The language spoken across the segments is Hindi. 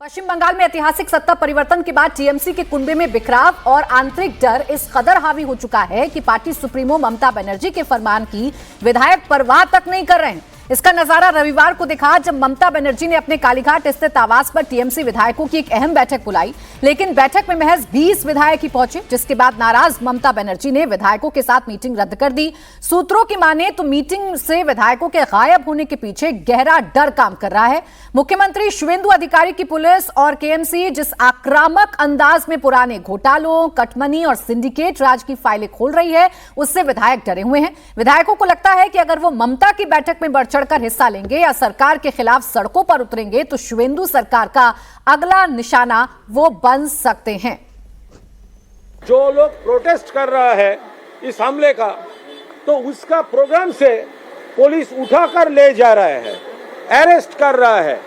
पश्चिम बंगाल में ऐतिहासिक सत्ता परिवर्तन के बाद टीएमसी के कुनबे में बिखराव और आंतरिक डर इस कदर हावी हो चुका है कि पार्टी सुप्रीमो ममता बनर्जी के फरमान की विधायक परवाह तक नहीं कर रहे हैं। इसका नजारा रविवार को दिखा जब ममता बनर्जी ने अपने कालीघाट स्थित आवास पर टीएमसी विधायकों की एक अहम बैठक बुलाई, लेकिन बैठक में महज 20 विधायक ही पहुंचे, जिसके बाद नाराज ममता बनर्जी ने विधायकों के साथ मीटिंग रद्द कर दी। सूत्रों की माने तो मीटिंग से विधायकों के गायब होने के पीछे गहरा डर काम कर रहा है। मुख्यमंत्री शुवेंदु अधिकारी की पुलिस और केएमसी जिस आक्रामक अंदाज में पुराने घोटालों, कटमनी और सिंडिकेट राज की फाइलें खोल रही है, उससे विधायक डरे हुए हैं। विधायकों को लगता है कि अगर वो ममता की बैठक में बढ़ चढ़कर हिस्सा लेंगे या सरकार के खिलाफ सड़कों पर उतरेंगे तो शुवेंदु सरकार का अगला निशाना वो बन सकते हैं। जो लोग प्रोटेस्ट कर रहा है इस हमले का, तो उसका प्रोग्राम से पुलिस उठाकर ले जा रहा है, अरेस्ट कर रहा है।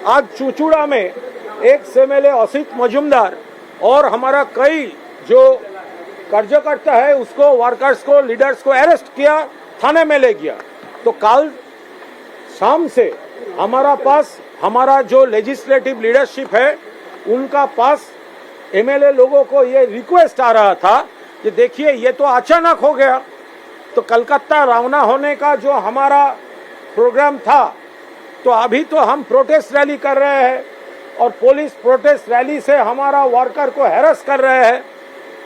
आज चुचुड़ा में एक एमएलए असित मजुमदार और हमारा कई जो कार्यकर्ता है उसको, वर्कर्स को, लीडर्स को अरेस्ट किया, थाने में ले गया। तो कल शाम से हमारा जो लेजिस्लेटिव लीडरशिप है उनका पास एमएलए लोगों को ये रिक्वेस्ट आ रहा था कि देखिए ये तो अचानक हो गया, तो कलकत्ता रवाना होने का जो हमारा प्रोग्राम था, तो अभी तो हम प्रोटेस्ट रैली कर रहे हैं और पुलिस प्रोटेस्ट रैली से हमारा वर्कर को हैरेस कर रहे हैं।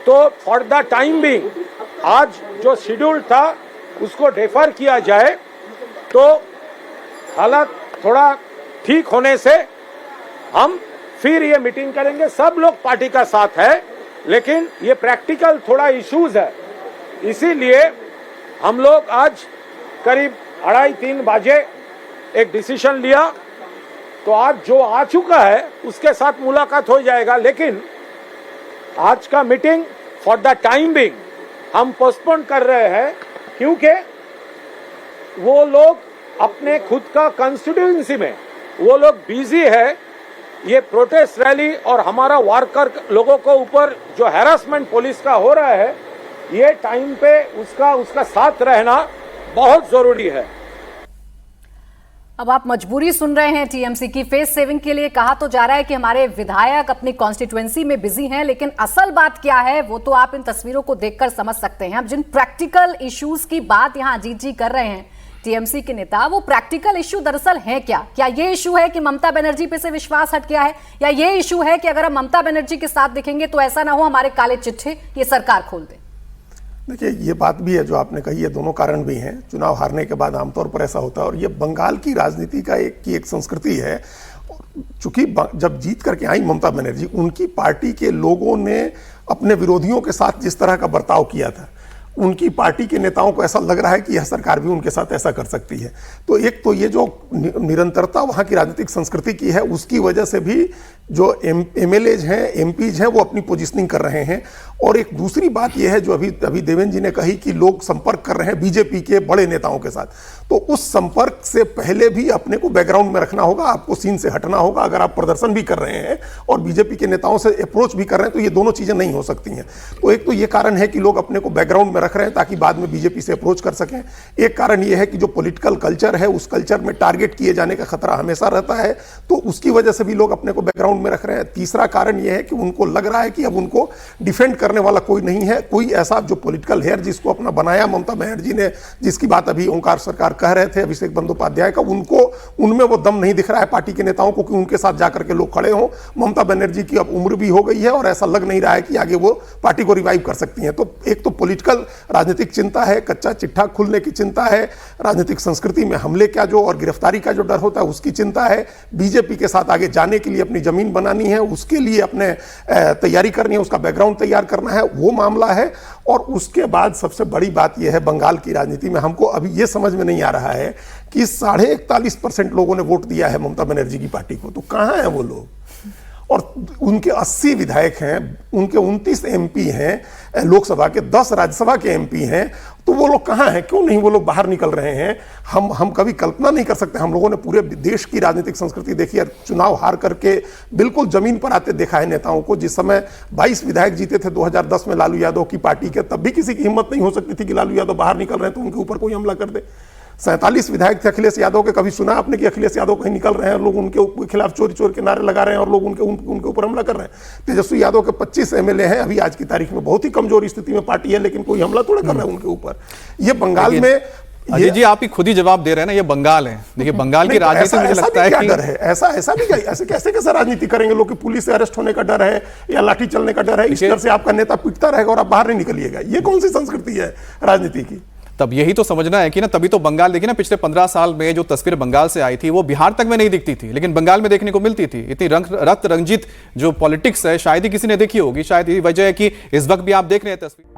तो फॉर द टाइम बिंग आज जो शेड्यूल था उसको डेफर किया जाए, तो हालात थोड़ा ठीक होने से हम फिर ये मीटिंग करेंगे। सब लोग पार्टी का साथ है, लेकिन ये प्रैक्टिकल थोड़ा इश्यूज है, इसीलिए हम लोग आज करीब 2:30-3 बजे एक डिसीजन लिया। तो आज जो आ चुका है उसके साथ मुलाकात हो जाएगा, लेकिन आज का meeting for the time being हम पोस्टपोन कर रहे हैं, क्योंकि वो लोग अपने खुद का कंस्टिट्यूएंसी में वो लोग बिजी है। ये प्रोटेस्ट रैली और हमारा वर्कर लोगों को ऊपर जो हैरासमेंट पुलिस का हो रहा है, ये टाइम पे उसका साथ रहना बहुत जरूरी है। अब आप मजबूरी सुन रहे हैं टीएमसी की। फेस सेविंग के लिए कहा तो जा रहा है कि हमारे विधायक अपनी कॉन्स्टिट्यूएंसी में बिजी हैं, लेकिन असल बात क्या है वो तो आप इन तस्वीरों को देखकर समझ सकते हैं। अब जिन प्रैक्टिकल इश्यूज की बात यहां अजीत जी कर रहे हैं टीएमसी के नेता, वो प्रैक्टिकल इश्यू दरअसल है क्या? क्या ये इश्यू है कि ममता बनर्जी पे से विश्वास हट गया है, या ये इश्यू है कि अगर हम ममता बनर्जी के साथ दिखेंगे तो ऐसा ना हो हमारे काले चिट्ठे ये सरकार खोल दे? देखिए, ये बात भी है जो आपने कही, ये दोनों कारण भी हैं। चुनाव हारने के बाद आमतौर पर ऐसा होता है, और ये बंगाल की राजनीति का एक संस्कृति है। चूंकि जब जीत करके आई ममता बनर्जी, उनकी पार्टी के लोगों ने अपने विरोधियों के साथ जिस तरह का बर्ताव किया था, उनकी पार्टी के नेताओं को ऐसा लग रहा है कि यह सरकार भी उनके साथ ऐसा कर सकती है। तो एक तो ये जो निरंतरता वहाँ की राजनीतिक संस्कृति की है, उसकी वजह से भी जो एमएलएज हैं, एमपीज हैं, वो अपनी पोजीशनिंग कर रहे हैं। और एक दूसरी बात यह है जो अभी देवेंद्र जी ने कही कि लोग संपर्क कर रहे हैं बीजेपी के बड़े नेताओं के साथ, तो उस संपर्क से पहले भी अपने को बैकग्राउंड में रखना होगा, आपको सीन से हटना होगा। अगर आप प्रदर्शन भी कर रहे हैं और बीजेपी के नेताओं से अप्रोच भी कर रहे हैं, तो ये दोनों चीजें नहीं हो सकती हैं। तो एक तो ये कारण है कि लोग अपने को बैकग्राउंड में रख रहे हैं ताकि बाद में बीजेपी से अप्रोच कर सकें। एक कारण यह है कि जो पॉलिटिकल कल्चर है, उस कल्चर में टारगेट किए जाने का खतरा हमेशा रहता है, तो उसकी वजह से भी लोग अपने को बैकग्राउंड में रख रहे हैं। तीसरा कारण यह है कि उनको लग रहा है कि अब उनको डिफेंड करने वाला कोई नहीं है, कोई ऐसा जो पॉलिटिकल हेयर जिसको अपना बनाया ममता बनर्जी ने, जिसकी बात अभी ओंकार सरकार कह रहे थे अभिषेक बंदोपाध्याय का, उनमें वो दम नहीं दिख रहा है पार्टी के नेताओं को कि उनके साथ जाकर के लोग खड़े हों। ममता बनर्जी की अब उम्र भी हो गई है और ऐसा लग नहीं रहा है कि आगे वो पार्टी को रिवाइव कर सकती हैं। तो एक तो पॉलिटिकल राजनीतिक चिंता है, कच्चा चिट्ठा खुलने की चिंता है, राजनीतिक संस्कृति में हमले का जो और गिरफ्तारी का जो डर होता है उसकी चिंता है, बीजेपी के साथ आगे जाने के लिए अपनी जमीन बनानी है, उसके लिए अपने तैयारी करनी है, उसका बैकग्राउंड तैयार करना है, वो मामला है। और उसके बाद सबसे बड़ी बात यह है, बंगाल की राजनीति में हमको अभी ये समझ में नहीं आ रहा है कि 41.5% लोगों ने वोट दिया है ममता बनर्जी की पार्टी को, तो कहां है वो लोग? और उनके 80 विधायक हैं, उनके 29 एमपी हैं, लोकसभा के 10 राज्यसभा के एमपी हैं, तो वो लोग कहाँ हैं? क्यों नहीं वो लोग बाहर निकल रहे हैं? हम कभी कल्पना नहीं कर सकते। हम लोगों ने पूरे देश की राजनीतिक संस्कृति देखी है, चुनाव हार करके बिल्कुल जमीन पर आते देखा है नेताओं को। जिस समय 22 विधायक जीते थे 2010 में लालू यादव की पार्टी के, तब भी किसी की हिम्मत नहीं हो सकती थी कि लालू यादव बाहर निकल रहे हैं तो उनके ऊपर कोई हमला कर दे। 47 विधायक थे अखिलेश यादव के, कभी सुना आपने कि अखिलेश यादव कहीं निकल रहे हैं और लोग उनके खिलाफ चोरी के नारे लगा रहे हैं और लोग उनके ऊपर हमला कर रहे हैं? तेजस्वी यादव के 25 एमएलए हैं अभी आज की तारीख में, बहुत ही कमजोर स्थिति में पार्टी है, लेकिन कोई हमला थोड़ा कर रहा है उनके ऊपर। ये बंगाल में अजय जी आप ही खुद ही जवाब दे रहे हैं ना, ये बंगाल है। देखिए बंगाल की राजनीति मुझे लगता है कि डर है, ऐसा भी क्या, ऐसे कैसे राजनीति करेंगे लोग कि पुलिस से अरेस्ट होने का डर है या लाठी चलने का डर है, इस डर से आपका नेता पिटता रहेगा और आप बाहर नहीं निकलिएगा। ये कौन सी संस्कृति है राजनीति की? तब यही तो समझना है कि ना, तभी तो बंगाल देखिए ना, पिछले 15 साल में जो तस्वीर बंगाल से आई थी वो बिहार तक में नहीं दिखती थी, लेकिन बंगाल में देखने को मिलती थी। इतनी रक्त रंजित जो पॉलिटिक्स है शायद ही किसी ने देखी होगी। शायद यही वजह है कि इस वक्त भी आप देख रहे हैं तस्वीर।